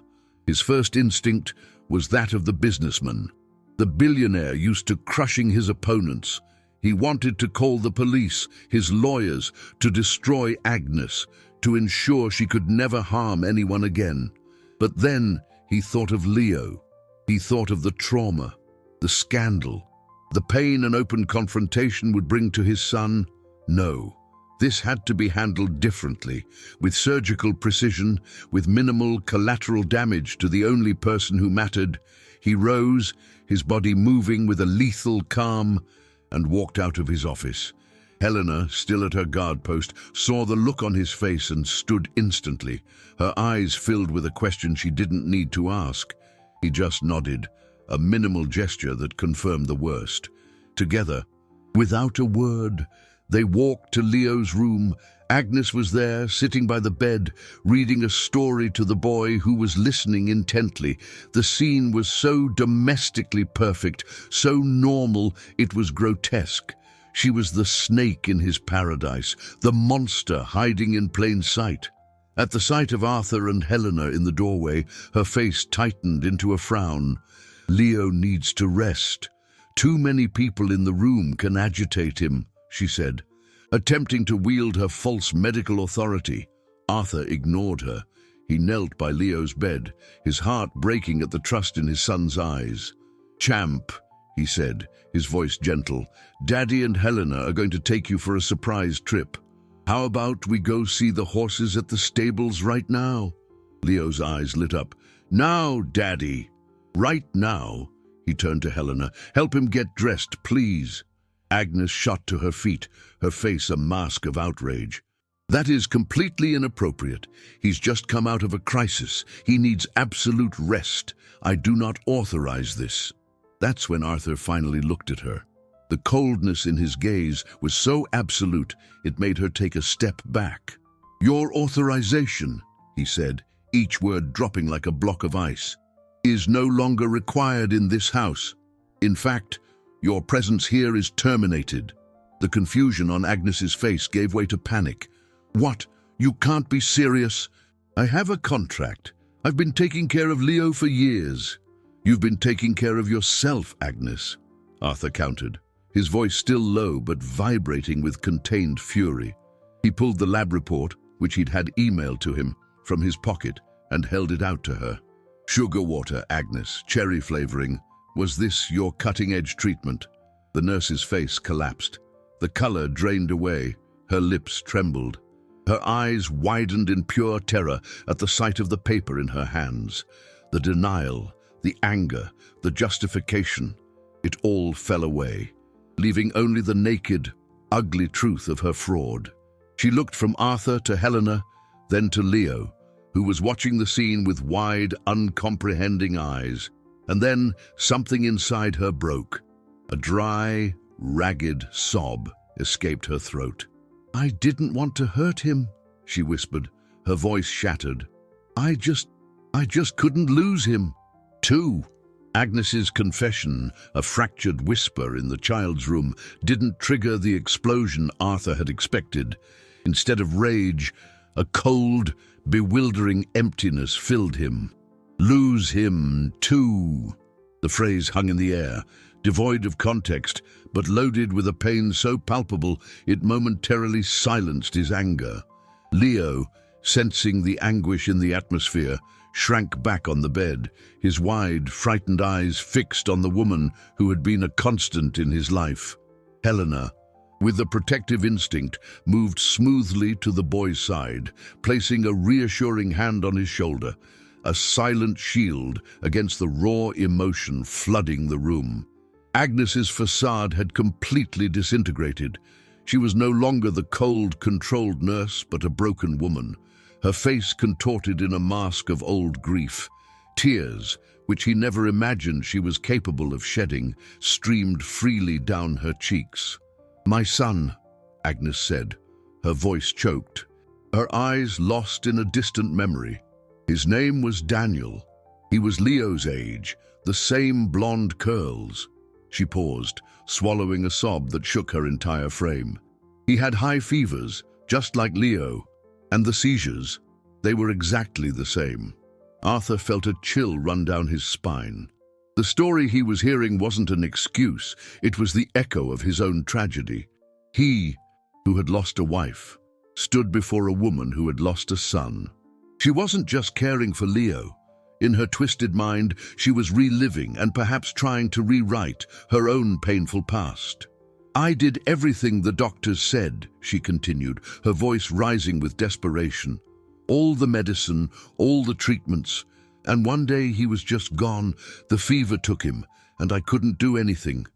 His first instinct was that of the businessman. The billionaire used to crushing his opponents. He wanted to call the police, his lawyers, to destroy Agnes, to ensure she could never harm anyone again. But then he thought of Leo. He thought of the trauma, the scandal, the pain an open confrontation would bring to his son. No, this had to be handled differently, with surgical precision, with minimal collateral damage to the only person who mattered. He rose, his body moving with a lethal calm, and walked out of his office. Helena, still at her guard post, saw the look on his face and stood instantly, her eyes filled with a question she didn't need to ask. He just nodded, a minimal gesture that confirmed the worst. Together, without a word, they walked to Leo's room. Agnes was there, sitting by the bed, reading a story to the boy who was listening intently. The scene was so domestically perfect, so normal, it was grotesque. She was the snake in his paradise, the monster hiding in plain sight. At the sight of Arthur and Helena in the doorway, her face tightened into a frown. Leo needs to rest. Too many people in the room can agitate him, she said, attempting to wield her false medical authority. Arthur ignored her. He knelt by Leo's bed, his heart breaking at the trust in his son's eyes. "Champ," he said, his voice gentle, "Daddy and Helena are going to take you for a surprise trip. How about we go see the horses at the stables right now?" Leo's eyes lit up. "Now, Daddy!" "Right now?" He turned to Helena. "Help him get dressed, please." Agnes shot to her feet, her face a mask of outrage. "That is completely inappropriate. He's just come out of a crisis. He needs absolute rest. I do not authorize this." That's when Arthur finally looked at her. The coldness in his gaze was so absolute, it made her take a step back. "Your authorization," he said, each word dropping like a block of ice, "is no longer required in this house. In fact, your presence here is terminated." The confusion on Agnes's face gave way to panic. "What? You can't be serious." "I have a contract. I've been taking care of Leo for years." "You've been taking care of yourself, Agnes," Arthur countered, his voice still low but vibrating with contained fury. He pulled the lab report, which he'd had emailed to him, from his pocket and held it out to her. "Sugar water, Agnes, cherry flavoring. Was this your cutting-edge treatment?" The nurse's face collapsed. The color drained away. Her lips trembled. Her eyes widened in pure terror at the sight of the paper in her hands. The denial, the anger, the justification, it all fell away, leaving only the naked, ugly truth of her fraud. She looked from Arthur to Helena, then to Leo, who was watching the scene with wide, uncomprehending eyes. And then something inside her broke. A dry, ragged sob escaped her throat. "I didn't want to hurt him," she whispered, her voice shattered. I just couldn't lose him." Too. Agnes's confession, a fractured whisper in the child's room, didn't trigger the explosion Arthur had expected. Instead of rage, a cold, bewildering emptiness filled him. Lose him, too. The phrase hung in the air, devoid of context, but loaded with a pain so palpable it momentarily silenced his anger. Leo, sensing the anguish in the atmosphere, shrank back on the bed, his wide, frightened eyes fixed on the woman who had been a constant in his life. Helena, with a protective instinct, moved smoothly to the boy's side, placing a reassuring hand on his shoulder, a silent shield against the raw emotion flooding the room. Agnes's facade had completely disintegrated. She was no longer the cold, controlled nurse, but a broken woman, her face contorted in a mask of old grief. Tears, which he never imagined she was capable of shedding, streamed freely down her cheeks. "My son," Agnes said, her voice choked, her eyes lost in a distant memory. His name was Daniel. He was Leo's age, the same blonde curls. She paused, swallowing a sob that shook her entire frame. He had high fevers, just like Leo, and the seizures, they were exactly the same. Arthur felt a chill run down his spine. The story he was hearing wasn't an excuse, it was the echo of his own tragedy. He, who had lost a wife, stood before a woman who had lost a son. She wasn't just caring for Leo. In her twisted mind, she was reliving and perhaps trying to rewrite her own painful past. "I did everything the doctors said," she continued, her voice rising with desperation. "All the medicine, all the treatments, and one day he was just gone. The fever took him, and I couldn't do anything."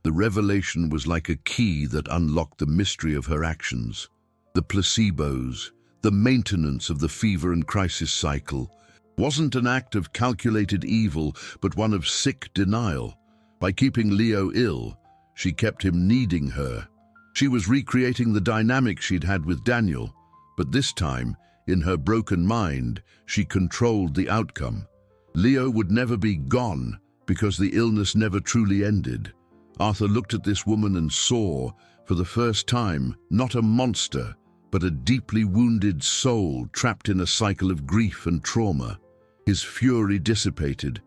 The revelation was like a key that unlocked the mystery of her actions. The placebos, the maintenance of the fever and crisis cycle, wasn't an act of calculated evil, but one of sick denial. By keeping Leo ill, she kept him needing her. She was recreating the dynamic she'd had with Daniel, but this time, in her broken mind, she controlled the outcome. Leo would never be gone because the illness never truly ended. Arthur looked at this woman and saw, for the first time, not a monster, but a deeply wounded soul trapped in a cycle of grief and trauma. His fury dissipated,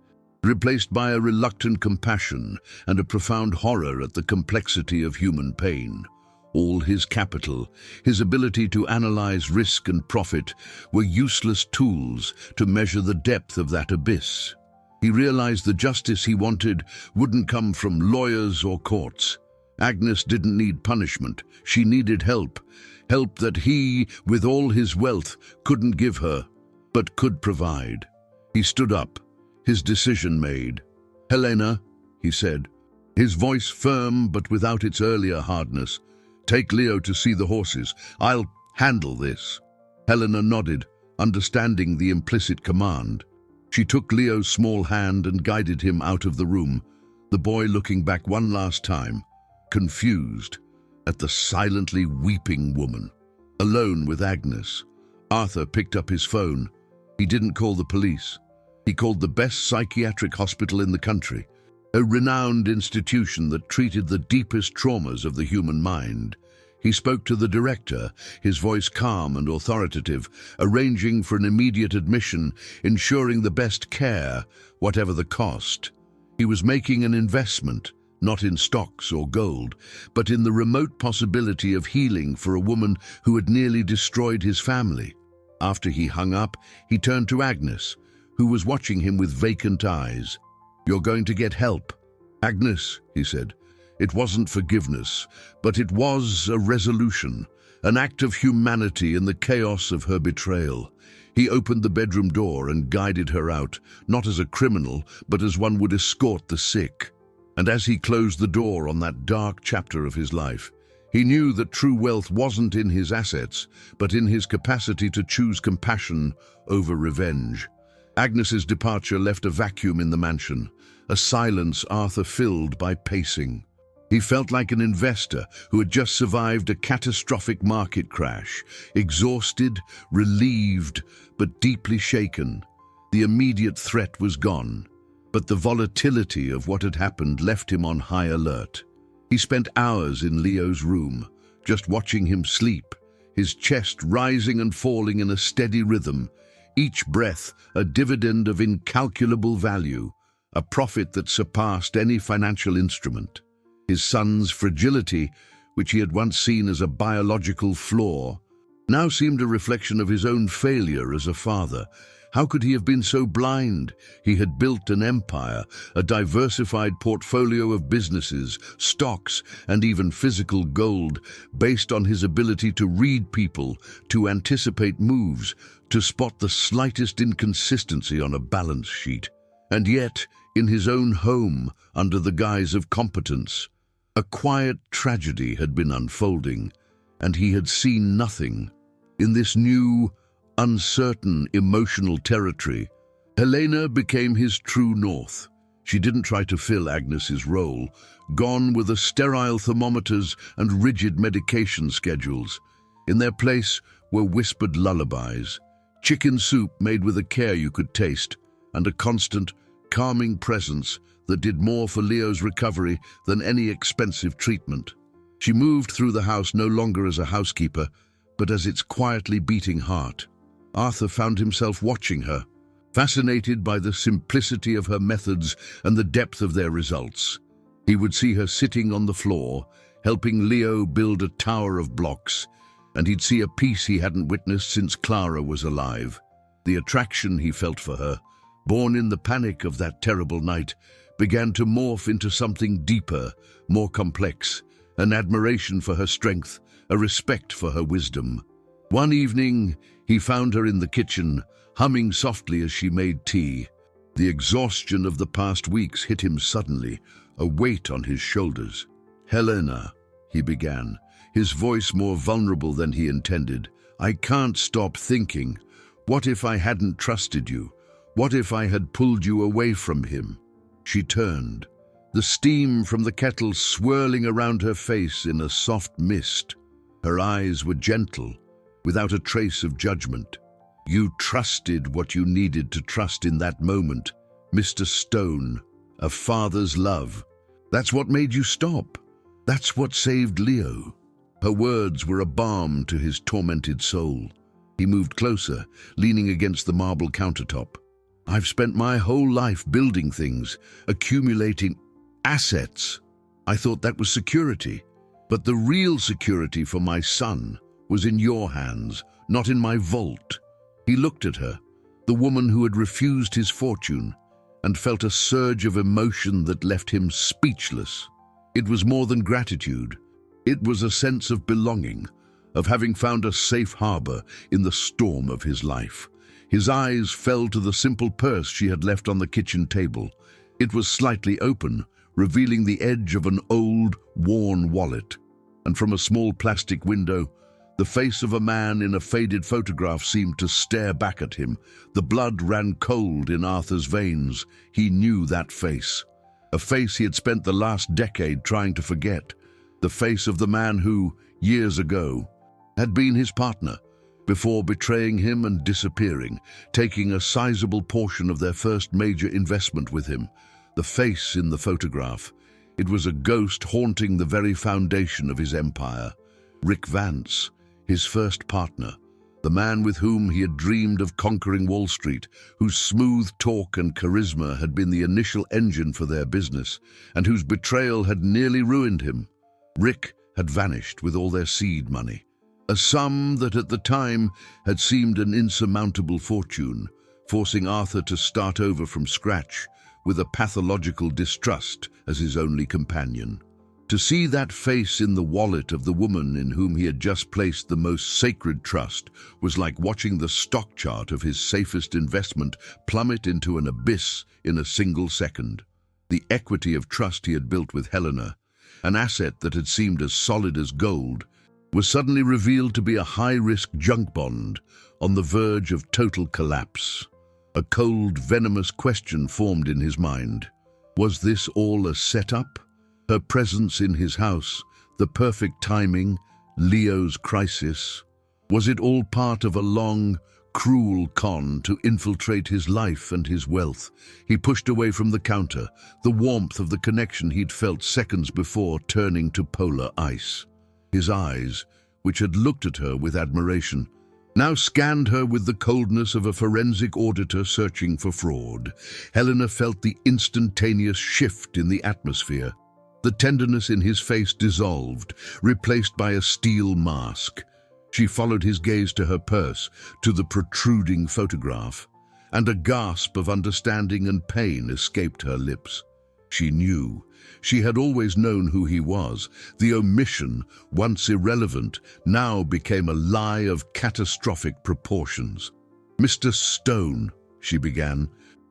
replaced by a reluctant compassion and a profound horror at the complexity of human pain. All his capital, his ability to analyze risk and profit, were useless tools to measure the depth of that abyss. He realized the justice he wanted wouldn't come from lawyers or courts. Agnes didn't need punishment, she needed help. Help that he, with all his wealth, couldn't give her, but could provide. He stood up, his decision made. "Helena," he said, his voice firm but without its earlier hardness, "take Leo to see the horses. I'll handle this." Helena nodded, understanding the implicit command. She took Leo's small hand and guided him out of the room, the boy looking back one last time, confused, at the silently weeping woman. Alone with Agnes, Arthur picked up his phone. He didn't call the police. He called the best psychiatric hospital in the country, a renowned institution that treated the deepest traumas of the human mind. He spoke to the director, his voice calm and authoritative, arranging for an immediate admission, ensuring the best care, whatever the cost. He was making an investment, not in stocks or gold, but in the remote possibility of healing for a woman who had nearly destroyed his family. After he hung up, he turned to Agnes, who was watching him with vacant eyes. "You're going to get help." "Agnes," he said. It wasn't forgiveness, but it was a resolution, an act of humanity in the chaos of her betrayal. He opened the bedroom door and guided her out, not as a criminal, but as one would escort the sick. And as he closed the door on that dark chapter of his life, he knew that true wealth wasn't in his assets, but in his capacity to choose compassion over revenge. Agnes's departure left a vacuum in the mansion, a silence Arthur filled by pacing. He felt like an investor who had just survived a catastrophic market crash, exhausted, relieved, but deeply shaken. The immediate threat was gone, but the volatility of what had happened left him on high alert. He spent hours in Leo's room, just watching him sleep, his chest rising and falling in a steady rhythm, each breath a dividend of incalculable value, a profit that surpassed any financial instrument. His son's fragility, which he had once seen as a biological flaw, now seemed a reflection of his own failure as a father. How could he have been so blind? He had built an empire, a diversified portfolio of businesses, stocks, and even physical gold, based on his ability to read people, to anticipate moves, to spot the slightest inconsistency on a balance sheet. And yet, in his own home, under the guise of competence, a quiet tragedy had been unfolding, and he had seen nothing. In this new, uncertain emotional territory, Helena became his true north. She didn't try to fill Agnes's role, gone were the sterile thermometers and rigid medication schedules. In their place were whispered lullabies, chicken soup made with a care you could taste, and a constant, calming presence that did more for Leo's recovery than any expensive treatment. She moved through the house no longer as a housekeeper, but as its quietly beating heart. Arthur found himself watching her, fascinated by the simplicity of her methods and the depth of their results. He would see her sitting on the floor, helping Leo build a tower of blocks, and he'd see a piece he hadn't witnessed since Clara was alive. The attraction he felt for her, born in the panic of that terrible night, began to morph into something deeper, more complex, an admiration for her strength, a respect for her wisdom. One evening, he found her in the kitchen, humming softly as she made tea. The exhaustion of the past weeks hit him suddenly, a weight on his shoulders. "Helena," he began, his voice more vulnerable than he intended, "I can't stop thinking. What if I hadn't trusted you? What if I had pulled you away from him?" She turned, the steam from the kettle swirling around her face in a soft mist. Her eyes were gentle, without a trace of judgment. "You trusted what you needed to trust in that moment, Mr. Stone. A father's love. That's what made you stop. That's what saved Leo." Her words were a balm to his tormented soul. He moved closer, leaning against the marble countertop. "I've spent my whole life building things, accumulating assets. I thought that was security. But the real security for my son was in your hands, not in my vault." He looked at her, the woman who had refused his fortune, and felt a surge of emotion that left him speechless. It was more than gratitude. It was a sense of belonging, of having found a safe harbor in the storm of his life. His eyes fell to the simple purse she had left on the kitchen table. It was slightly open, revealing the edge of an old, worn wallet. And from a small plastic window, the face of a man in a faded photograph seemed to stare back at him. The blood ran cold in Arthur's veins. He knew that face. A face he had spent the last decade trying to forget. The face of the man who, years ago, had been his partner, before betraying him and disappearing, taking a sizable portion of their first major investment with him. The face in the photograph. It was a ghost haunting the very foundation of his empire. Rick Vance, his first partner, the man with whom he had dreamed of conquering Wall Street, whose smooth talk and charisma had been the initial engine for their business, and whose betrayal had nearly ruined him. Rick had vanished with all their seed money, a sum that at the time had seemed an insurmountable fortune, forcing Arthur to start over from scratch, with a pathological distrust as his only companion. To see that face in the wallet of the woman in whom he had just placed the most sacred trust was like watching the stock chart of his safest investment plummet into an abyss in a single second. The equity of trust he had built with Helena, an asset that had seemed as solid as gold, was suddenly revealed to be a high-risk junk bond on the verge of total collapse. A cold, venomous question formed in his mind. Was this all a setup? Her presence in his house, the perfect timing, Leo's crisis. Was it all part of a long, cruel con to infiltrate his life and his wealth? He pushed away from the counter, the warmth of the connection he'd felt seconds before turning to polar ice. His eyes, which had looked at her with admiration, now scanned her with the coldness of a forensic auditor searching for fraud. Helena felt the instantaneous shift in the atmosphere. The tenderness in his face dissolved, replaced by a steel mask. She followed his gaze to her purse, to the protruding photograph, and a gasp of understanding and pain escaped her lips. She knew. She had always known who he was. The omission, once irrelevant, now became a lie of catastrophic proportions. "Mr. Stone," she began,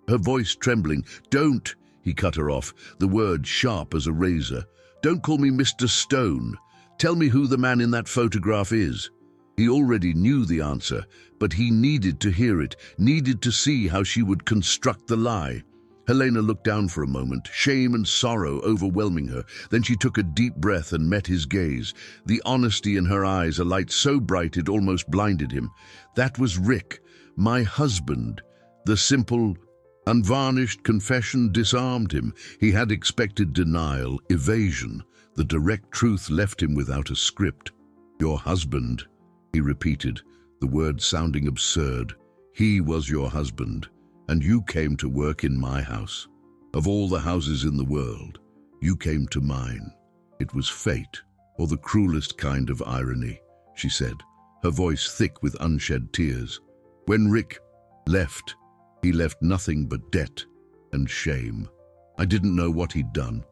her voice trembling. "Don't," he cut her off, the word sharp as a razor. "Don't call me Mr. Stone. Tell me who the man in that photograph is." He already knew the answer, but he needed to hear it, needed to see how she would construct the lie. Helena looked down for a moment, shame and sorrow overwhelming her. Then she took a deep breath and met his gaze, the honesty in her eyes, a light so bright it almost blinded him. "That was Rick, my husband." The simple, unvarnished confession disarmed him. He had expected denial, evasion. The direct truth left him without a script. "Your husband," he repeated, the word sounding absurd. "He was your husband, and you came to work in my house. Of all the houses in the world, you came to mine. It was fate, or the cruelest kind of irony," she said, her voice thick with unshed tears. "When Rick left, he left nothing but debt and shame. I didn't know what he'd done,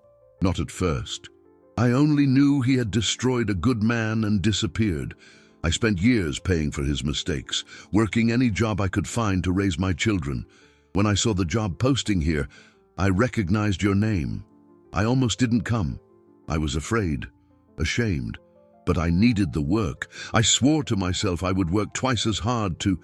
not at first. I only knew he had destroyed a good man and disappeared. I spent years paying for his mistakes, working any job I could find to raise my children. When I saw the job posting here, I recognized your name. I almost didn't come. I was afraid, ashamed, but I needed the work. I swore to myself I would work twice as hard to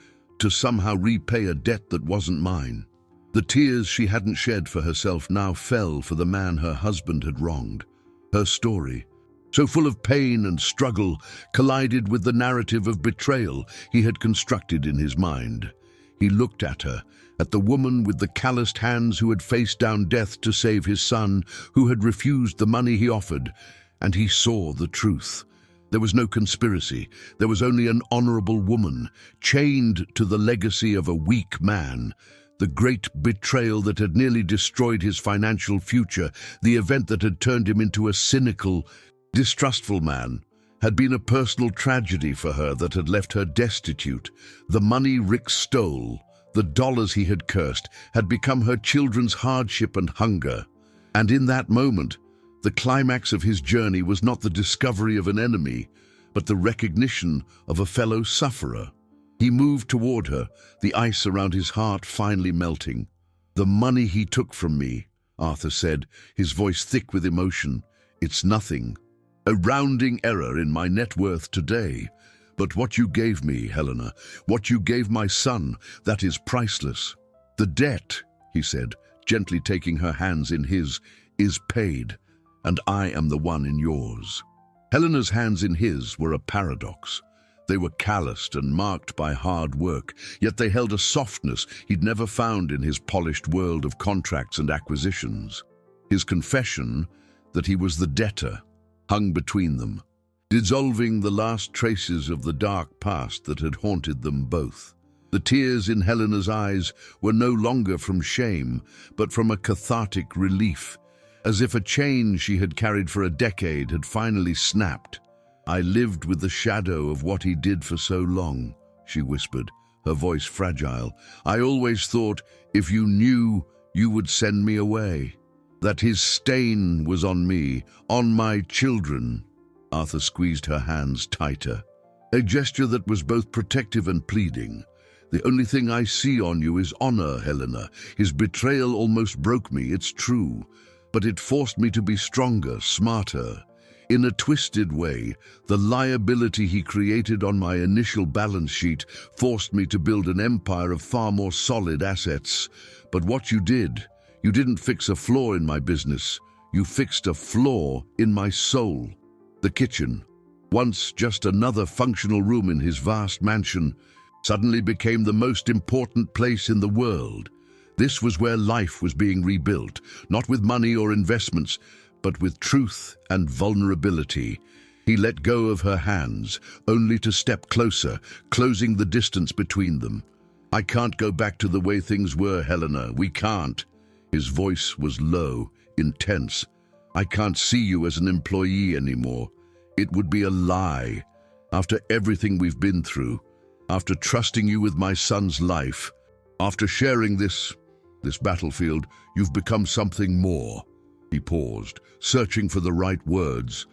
somehow repay a debt that wasn't mine." The tears she hadn't shed for herself now fell for the man her husband had wronged. Her story, so full of pain and struggle, collided with the narrative of betrayal he had constructed in his mind. He looked at her, at the woman with the calloused hands who had faced down death to save his son, who had refused the money he offered, and he saw the truth. There was no conspiracy. There was only an honorable woman, chained to the legacy of a weak man. The great betrayal that had nearly destroyed his financial future, the event that had turned him into a cynical, distrustful man, had been a personal tragedy for her that had left her destitute. The money Rick stole, the dollars he had cursed, had become her children's hardship and hunger. And in that moment, the climax of his journey was not the discovery of an enemy, but the recognition of a fellow sufferer. He moved toward her, the ice around his heart finally melting. "The money he took from me," Arthur said, his voice thick with emotion. "It's nothing. A rounding error in my net worth today. But what you gave me, Helena, what you gave my son, that is priceless. The debt," he said, gently taking her hands in his, "is paid, and I am the one in yours." Helena's hands in his were a paradox. They were calloused and marked by hard work, yet they held a softness he'd never found in his polished world of contracts and acquisitions. His confession that he was the debtor hung between them, dissolving the last traces of the dark past that had haunted them both. The tears in Helena's eyes were no longer from shame, but from a cathartic relief, as if a chain she had carried for a decade had finally snapped. "I lived with the shadow of what he did for so long," she whispered, her voice fragile. "I always thought if you knew, you would send me away. That his stain was on me, on my children." Arthur squeezed her hands tighter, a gesture that was both protective and pleading. "The only thing I see on you is honor, Helena. His betrayal almost broke me, it's true, but it forced me to be stronger, smarter. In a twisted way, the liability he created on my initial balance sheet forced me to build an empire of far more solid assets. But what you didn't fix a flaw in my business. You fixed a flaw in my soul." The kitchen, once just another functional room in his vast mansion, suddenly became the most important place in the world. This was where life was being rebuilt, not with money or investments, but with truth and vulnerability. He let go of her hands, only to step closer, closing the distance between them. "I can't go back to the way things were, Helena. We can't." His voice was low, intense. "I can't see you as an employee anymore. It would be a lie. After everything we've been through, after trusting you with my son's life, after sharing this battlefield, you've become something more." He paused, searching for the right words.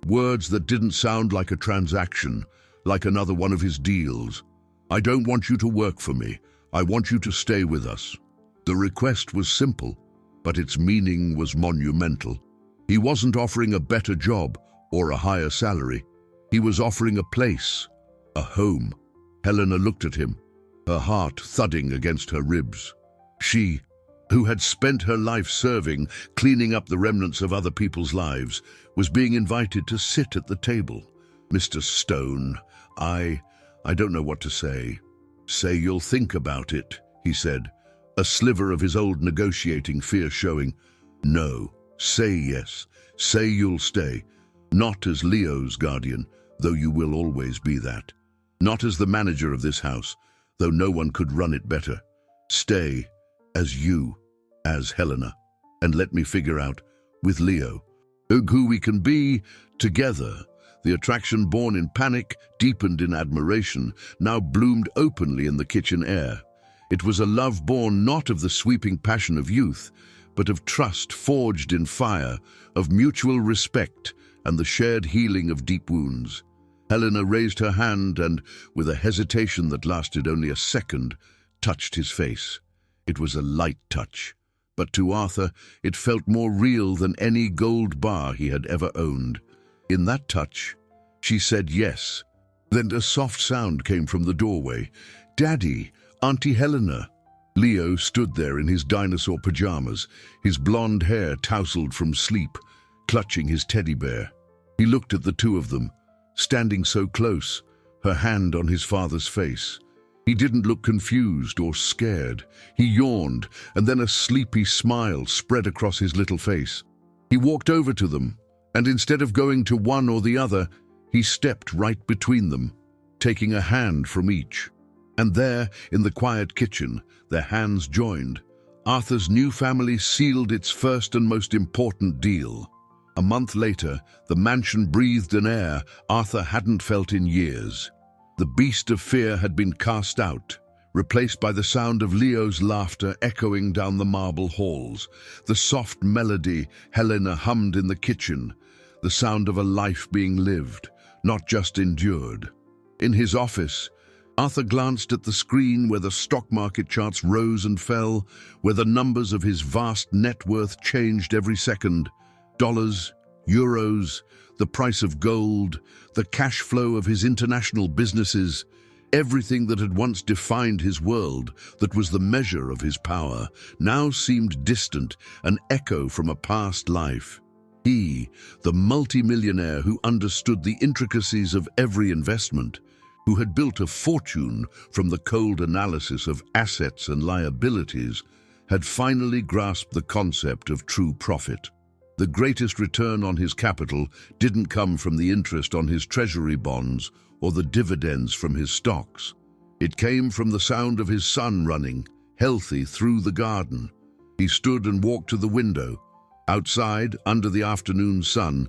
Words that didn't sound like a transaction, like another one of his deals. "I don't want you to work for me. I want you to stay with us." The request was simple, but its meaning was monumental. He wasn't offering a better job or a higher salary. He was offering a place, a home. Helena looked at him, her heart thudding against her ribs. She, who had spent her life serving, cleaning up the remnants of other people's lives, was being invited to sit at the table. "Mr. Stone, I don't know what to say." "Say you'll think about it," he said, a sliver of his old negotiating fear showing. "No, say yes. Say you'll stay. Not as Leo's guardian, though you will always be that. Not as the manager of this house, though no one could run it better. Stay as you, as Helena, and let me figure out, with Leo, who we can be together." The attraction born in panic, deepened in admiration, now bloomed openly in the kitchen air. It was a love born not of the sweeping passion of youth, but of trust forged in fire, of mutual respect, and the shared healing of deep wounds. Helena raised her hand and, with a hesitation that lasted only a second, touched his face. It was a light touch, but to Arthur it felt more real than any gold bar he had ever owned. In that touch, she said yes. Then a soft sound came from the doorway. "Daddy, Auntie Helena." Leo stood there in his dinosaur pajamas, his blonde hair tousled from sleep, clutching his teddy bear. He looked at the two of them, standing so close, her hand on his father's face. He didn't look confused or scared. He yawned, and then a sleepy smile spread across his little face. He walked over to them, and instead of going to one or the other, he stepped right between them, taking a hand from each. And there, in the quiet kitchen, their hands joined. Arthur's new family sealed its first and most important deal. A month later, the mansion breathed an air Arthur hadn't felt in years. The beast of fear had been cast out, replaced by the sound of Leo's laughter echoing down the marble halls, the soft melody Helena hummed in the kitchen, the sound of a life being lived, not just endured. In his office, Arthur glanced at the screen where the stock market charts rose and fell, where the numbers of his vast net worth changed every second. Dollars, euros, the price of gold, the cash flow of his international businesses, everything that had once defined his world, that was the measure of his power, now seemed distant, an echo from a past life. He, the multimillionaire who understood the intricacies of every investment, who had built a fortune from the cold analysis of assets and liabilities, had finally grasped the concept of true profit. The greatest return on his capital didn't come from the interest on his treasury bonds or the dividends from his stocks. It came from the sound of his son running, healthy, through the garden. He stood and walked to the window. Outside, under the afternoon sun,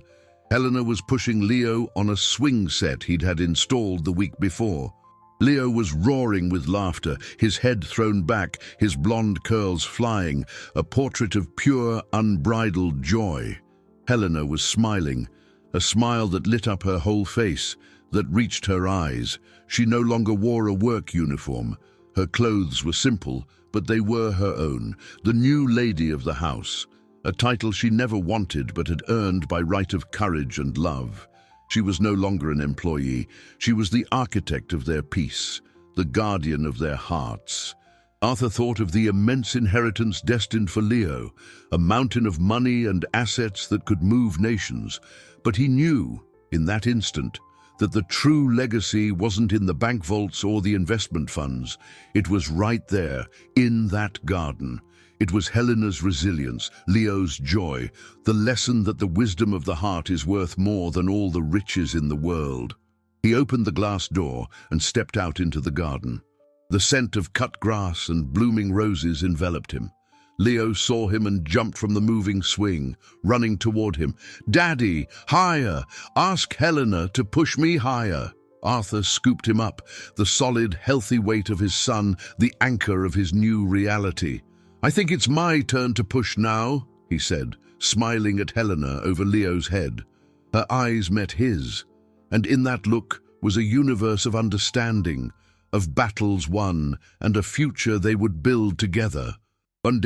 Helena was pushing Leo on a swing set he'd had installed the week before. Leo was roaring with laughter, his head thrown back, his blonde curls flying, a portrait of pure, unbridled joy. Helena was smiling, a smile that lit up her whole face, that reached her eyes. She no longer wore a work uniform. Her clothes were simple, but they were her own, the new lady of the house, a title she never wanted but had earned by right of courage and love. She was no longer an employee. She was the architect of their peace, the guardian of their hearts. Arthur thought of the immense inheritance destined for Leo, a mountain of money and assets that could move nations. But he knew, in that instant, that the true legacy wasn't in the bank vaults or the investment funds. It was right there, in that garden. It was Helena's resilience, Leo's joy, the lesson that the wisdom of the heart is worth more than all the riches in the world. He opened the glass door and stepped out into the garden. The scent of cut grass and blooming roses enveloped him. Leo saw him and jumped from the moving swing, running toward him. "Daddy, higher! Ask Helena to push me higher!" Arthur scooped him up, the solid, healthy weight of his son, the anchor of his new reality. "I think it's my turn to push now," he said, smiling at Helena over Leo's head. Her eyes met his, and in that look was a universe of understanding, of battles won, and a future they would build together.